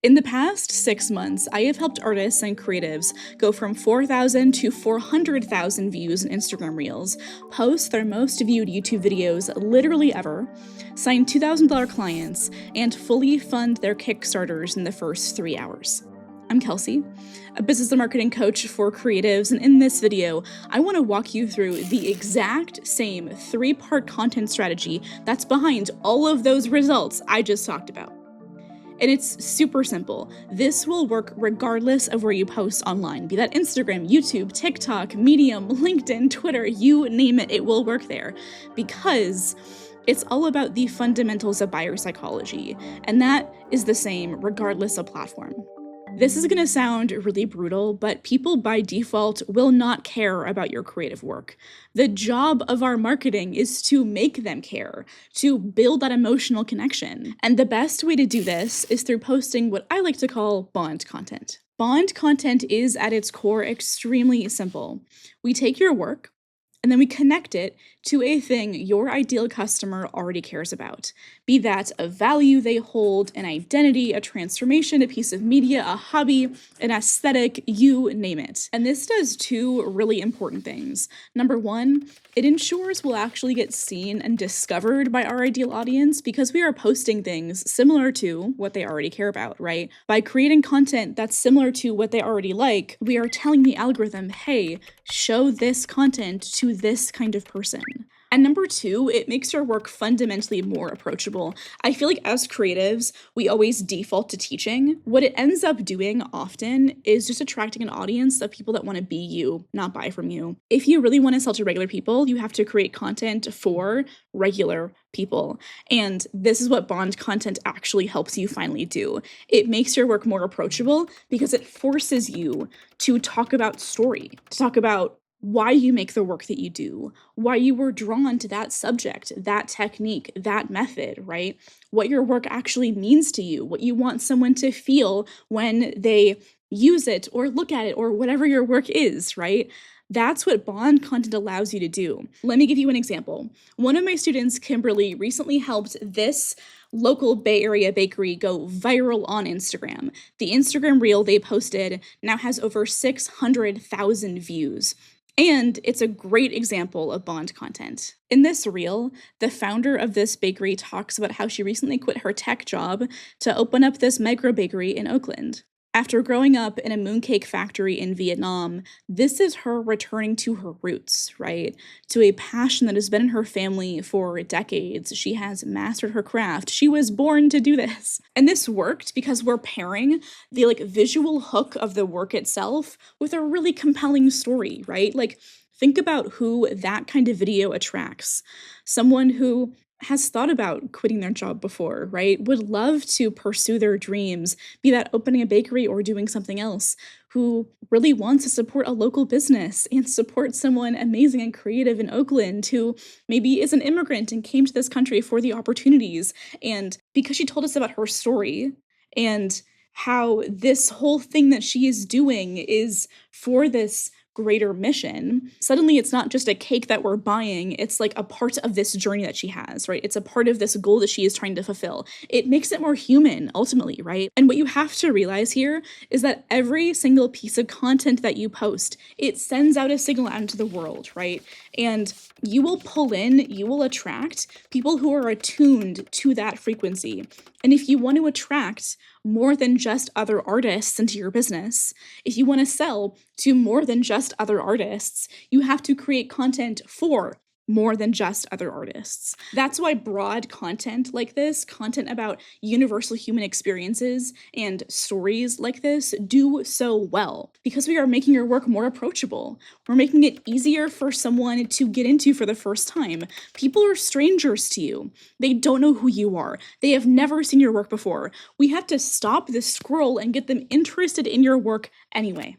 In the past 6 months, I have helped artists and creatives go from 4,000 to 400,000 views in Instagram Reels, post their most viewed YouTube videos literally ever, sign $2,000 clients, and fully fund their Kickstarters in the first 3 hours. I'm Kelsey, a business and marketing coach for creatives, and in this video, I want to walk you through the exact same 3-part content strategy that's behind all of those results I just talked about. And it's super simple. This will work regardless of where you post online, be that Instagram, YouTube, TikTok, Medium, LinkedIn, Twitter, you name it, it will work there. Because it's all about the fundamentals of buyer psychology, and that is the same regardless of platform. This is going to sound really brutal, but people by default will not care about your creative work. The job of our marketing is to make them care, to build that emotional connection. And the best way to do this is through posting what I like to call bond content. Bond content is at its core extremely simple. We take your work, and then we connect it to a thing your ideal customer already cares about. Be that a value they hold, an identity, a transformation, a piece of media, a hobby, an aesthetic, you name it. And this does 2 really important things. Number 1, it ensures we'll actually get seen and discovered by our ideal audience because we are posting things similar to what they already care about, right? By creating content that's similar to what they already like, we are telling the algorithm, hey, show this content to this kind of person. And number 2, it makes your work fundamentally more approachable. I feel like as creatives, we always default to teaching. What it ends up doing often is just attracting an audience of people that want to be you, not buy from you. If you really want to sell to regular people, you have to create content for regular people. And this is what bond content actually helps you finally do. It makes your work more approachable because it forces you to talk about story, to talk about why you make the work that you do, why you were drawn to that subject, that technique, that method, right? What your work actually means to you, what you want someone to feel when they use it or look at it or whatever your work is, right? That's what bond content allows you to do. Let me give you an example. One of my students, Kimberly, recently helped this local Bay Area bakery go viral on Instagram. The Instagram reel they posted now has over 600,000 views. And it's a great example of bond content. In this reel, the founder of this bakery talks about how she recently quit her tech job to open up this micro bakery in Oakland. After growing up in a mooncake factory in Vietnam, this is her returning to her roots, right? To a passion that has been in her family for decades. She has mastered her craft. She was born to do this. And this worked because we're pairing the visual hook of the work itself with a really compelling story, right? Think about who that kind of video attracts. Someone who has thought about quitting their job before, right? Would love to pursue their dreams, be that opening a bakery or doing something else, who really wants to support a local business and support someone amazing and creative in Oakland who maybe is an immigrant and came to this country for the opportunities. And because she told us about her story and how this whole thing that she is doing is for this greater mission, suddenly it's not just a cake that we're buying, it's like a part of this journey that she has, right? It's a part of this goal that she is trying to fulfill. It makes it more human, ultimately, right? And what you have to realize here is that every single piece of content that you post, it sends out a signal out into the world, right? And you will pull in, you will attract people who are attuned to that frequency. And if you want to attract more than just other artists into your business, if you want to sell to more than just other artists, you have to create content for more than just other artists. That's why broad content like this, content about universal human experiences and stories like this do so well, because we are making your work more approachable. We're making it easier for someone to get into for the first time. People are strangers to you. They don't know who you are. They have never seen your work before. We have to stop this scroll and get them interested in your work anyway.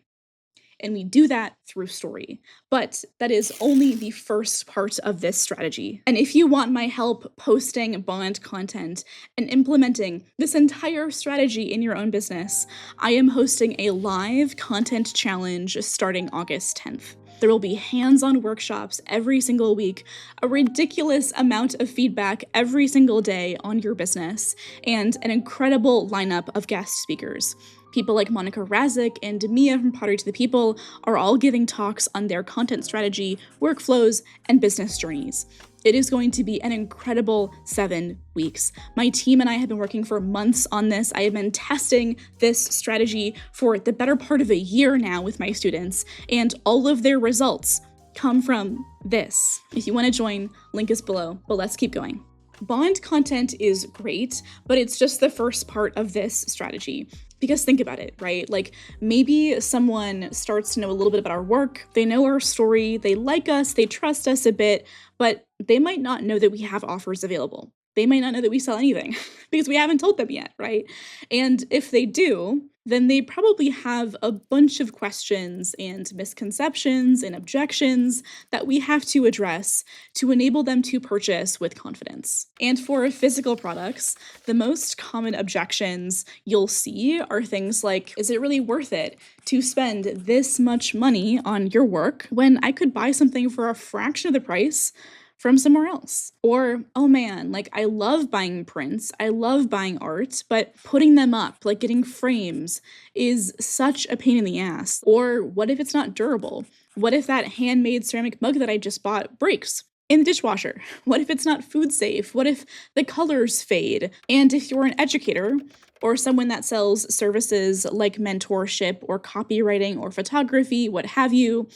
And we do that through story. But that is only the first part of this strategy. And if you want my help posting bond content and implementing this entire strategy in your own business, I am hosting a live content challenge starting August 10th. There will be hands-on workshops every single week, a ridiculous amount of feedback every single day on your business, and an incredible lineup of guest speakers. People like Monica Razik and Mia from Pottery to the People are all giving talks on their content strategy, workflows, and business journeys. It is going to be an incredible 7 weeks. My team and I have been working for months on this. I have been testing this strategy for the better part of a year now with my students, and all of their results come from this. If you want to join, link is below, but let's keep going. Bond content is great, but it's just the first part of this strategy. Because think about it, right? Like maybe someone starts to know a little bit about our work, they know our story, they like us, they trust us a bit, but they might not know that we have offers available. They might not know that we sell anything because we haven't told them yet, right? And if they do, then they probably have a bunch of questions and misconceptions and objections that we have to address to enable them to purchase with confidence. And for physical products, the most common objections you'll see are things like, is it really worth it to spend this much money on your work when I could buy something for a fraction of the price from somewhere else? Or, oh man, like I love buying prints, I love buying art, but putting them up, like getting frames, is such a pain in the ass. Or what if it's not durable? What if that handmade ceramic mug that I just bought breaks in the dishwasher? What if it's not food safe? What if the colors fade? And if you're an educator, or someone that sells services like mentorship or copywriting or photography, what have you,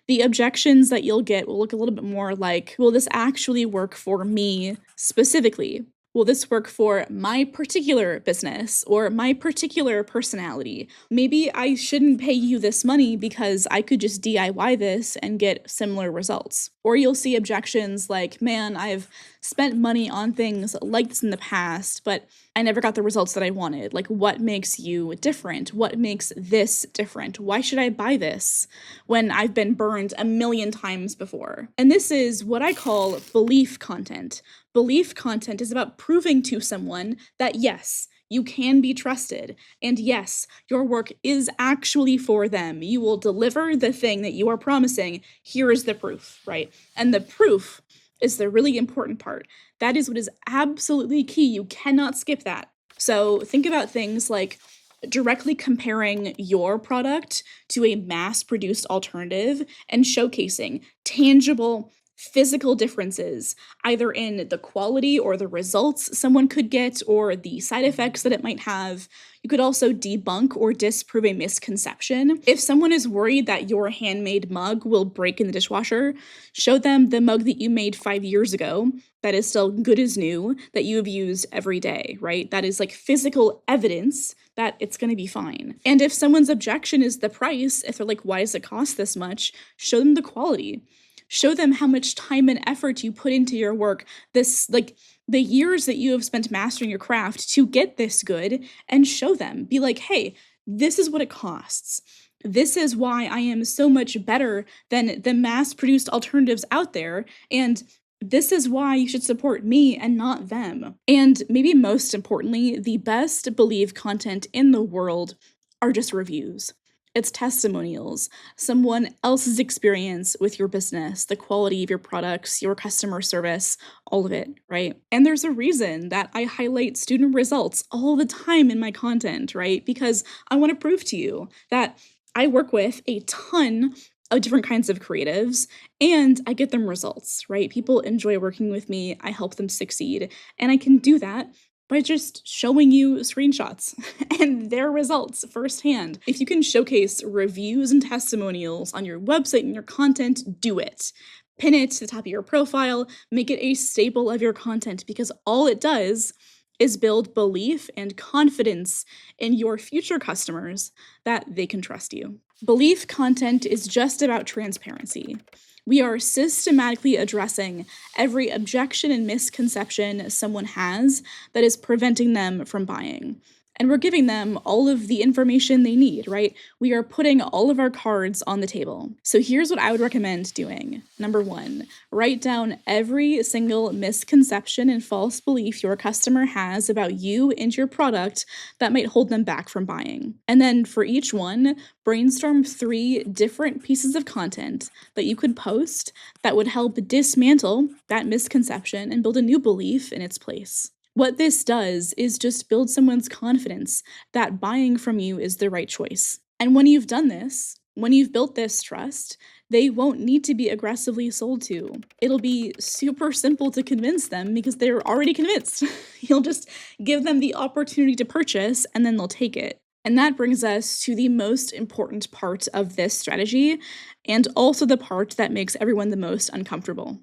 the objections that you'll get will look a little bit more like, will this actually work for me specifically? Will this work for my particular business or my particular personality? Maybe I shouldn't pay you this money because I could just DIY this and get similar results. Or you'll see objections like, man, I've spent money on things like this in the past, but I never got the results that I wanted. Like, what makes you different? What makes this different? Why should I buy this when I've been burned a million times before? And this is what I call belief content. Belief content is about proving to someone that yes, you can be trusted, and yes, your work is actually for them. You will deliver the thing that you are promising. Here is the proof, right? And the proof is the really important part. That is what is absolutely key. You cannot skip that. So think about things like directly comparing your product to a mass-produced alternative and showcasing tangible physical differences, either in the quality or the results someone could get or the side effects that it might have. You could also debunk or disprove a misconception. If someone is worried that your handmade mug will break in the dishwasher, show them the mug that you made 5 years ago that is still good as new, that you have used every day, right? That is like physical evidence that it's going to be fine. And if someone's objection is the price, if they're like, why does it cost this much? Show them the quality. Show them how much time and effort you put into your work, this like the years that you have spent mastering your craft to get this good, and show them. Be like, hey, this is what it costs. This is why I am so much better than the mass-produced alternatives out there, and this is why you should support me and not them. And maybe most importantly, the best believe content in the world are just reviews. It's testimonials, someone else's experience with your business, the quality of your products, your customer service, all of it, right? And there's a reason that I highlight student results all the time in my content, right? Because I want to prove to you that I work with a ton of different kinds of creatives and I get them results, right? People enjoy working with me, I help them succeed, and I can do that by just showing you screenshots and their results firsthand. If you can showcase reviews and testimonials on your website and your content, do it. Pin it to the top of your profile, make it a staple of your content, because all it does is build belief and confidence in your future customers that they can trust you. Belief content is just about transparency. We are systematically addressing every objection and misconception someone has that is preventing them from buying. and we're giving them all of the information they need, right? We are putting all of our cards on the table. So here's what I would recommend doing. Number one, write down every single misconception and false belief your customer has about you and your product that might hold them back from buying. And then for each one, brainstorm 3 different pieces of content that you could post that would help dismantle that misconception and build a new belief in its place. What this does is just build someone's confidence that buying from you is the right choice. And when you've done this, when you've built this trust, they won't need to be aggressively sold to. It'll be super simple to convince them because they're already convinced. You'll just give them the opportunity to purchase and then they'll take it. And that brings us to the most important part of this strategy, and also the part that makes everyone the most uncomfortable.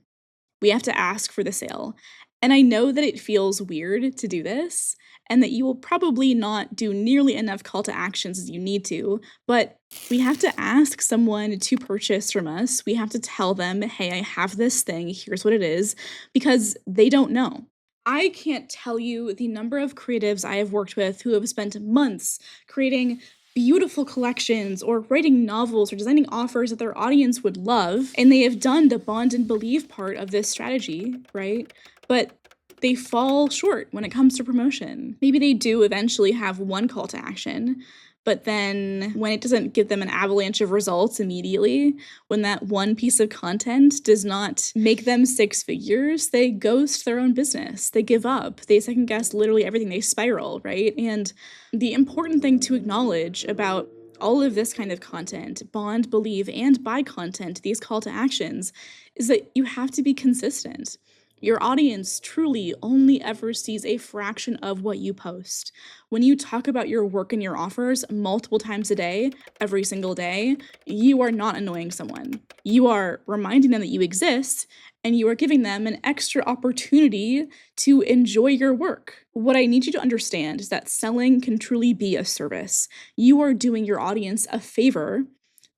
We have to ask for the sale. And I know that it feels weird to do this, and that you will probably not do nearly enough call to actions as you need to, but we have to ask someone to purchase from us. We have to tell them, hey, I have this thing, here's what it is, because they don't know. I can't tell you the number of creatives I have worked with who have spent months creating beautiful collections or writing novels or designing offers that their audience would love, and they have done the bond and believe part of this strategy, right? But they fall short when it comes to promotion. Maybe they do eventually have one call to action, but then when it doesn't give them an avalanche of results immediately, when that one piece of content does not make them 6 figures, they ghost their own business. They give up. They second guess literally everything. They spiral, right? And the important thing to acknowledge about all of this kind of content, bond, believe, and buy content, these call to actions, is that you have to be consistent. Your audience truly only ever sees a fraction of what you post. When you talk about your work and your offers multiple times a day, every single day, you are not annoying someone. You are reminding them that you exist, and you are giving them an extra opportunity to enjoy your work. What I need you to understand is that selling can truly be a service. You are doing your audience a favor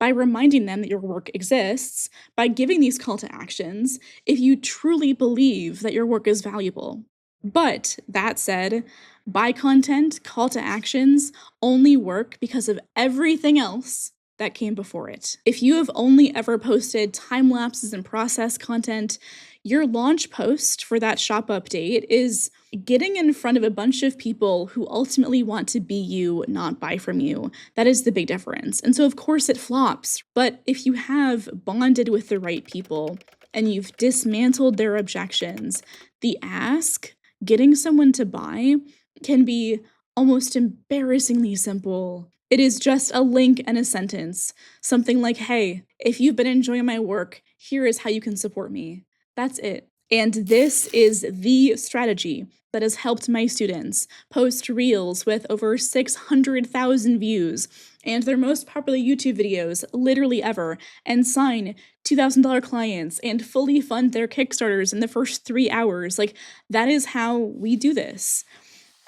by reminding them that your work exists, by giving these call to actions, if you truly believe that your work is valuable. But that said, buy content, call to actions only work because of everything else that came before it. If you have only ever posted time lapses and process content, your launch post for that shop update is getting in front of a bunch of people who ultimately want to be you, not buy from you. That is the big difference. And so, of course, it flops. But if you have bonded with the right people and you've dismantled their objections, the ask, getting someone to buy, can be almost embarrassingly simple. It is just a link and a sentence. Something like, hey, if you've been enjoying my work, here is how you can support me. That's it. And this is the strategy that has helped my students post reels with over 600,000 views and their most popular YouTube videos literally ever, and sign $2,000 clients and fully fund their Kickstarters in the first 3 hours. Like, that is how we do this.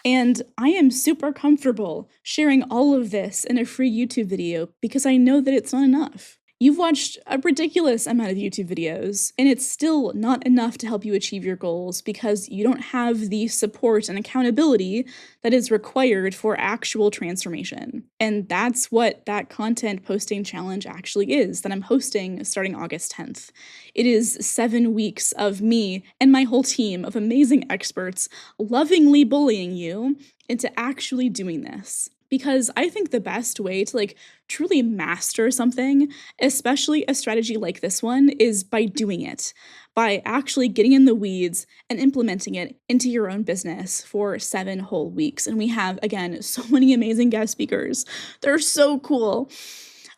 And I am super comfortable sharing all of this in a free YouTube video because I know that it's not enough. You've watched a ridiculous amount of YouTube videos, and it's still not enough to help you achieve your goals because you don't have the support and accountability that is required for actual transformation. And that's what that content posting challenge actually is that I'm hosting starting August 10th. It is 7 weeks of me and my whole team of amazing experts lovingly bullying you into actually doing this. Because I think the best way to truly master something, especially a strategy like this one, is by doing it, by actually getting in the weeds and implementing it into your own business for 7 whole weeks. And we have, again, so many amazing guest speakers. They're so cool.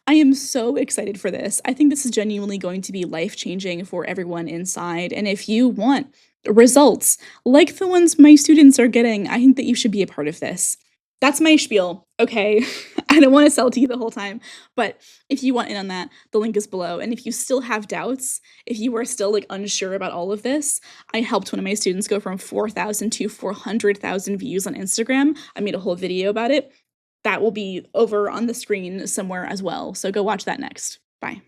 I am so excited for this. I think this is genuinely going to be life-changing for everyone inside. And if you want results like the ones my students are getting, I think that you should be a part of this. That's my spiel, okay? I don't want to sell to you the whole time, but if you want in on that, the link is below. And if you still have doubts, if you are still unsure about all of this, I helped one of my students go from 4,000 to 400,000 views on Instagram. I made a whole video about it. That will be over on the screen somewhere as well, so go watch that next. Bye.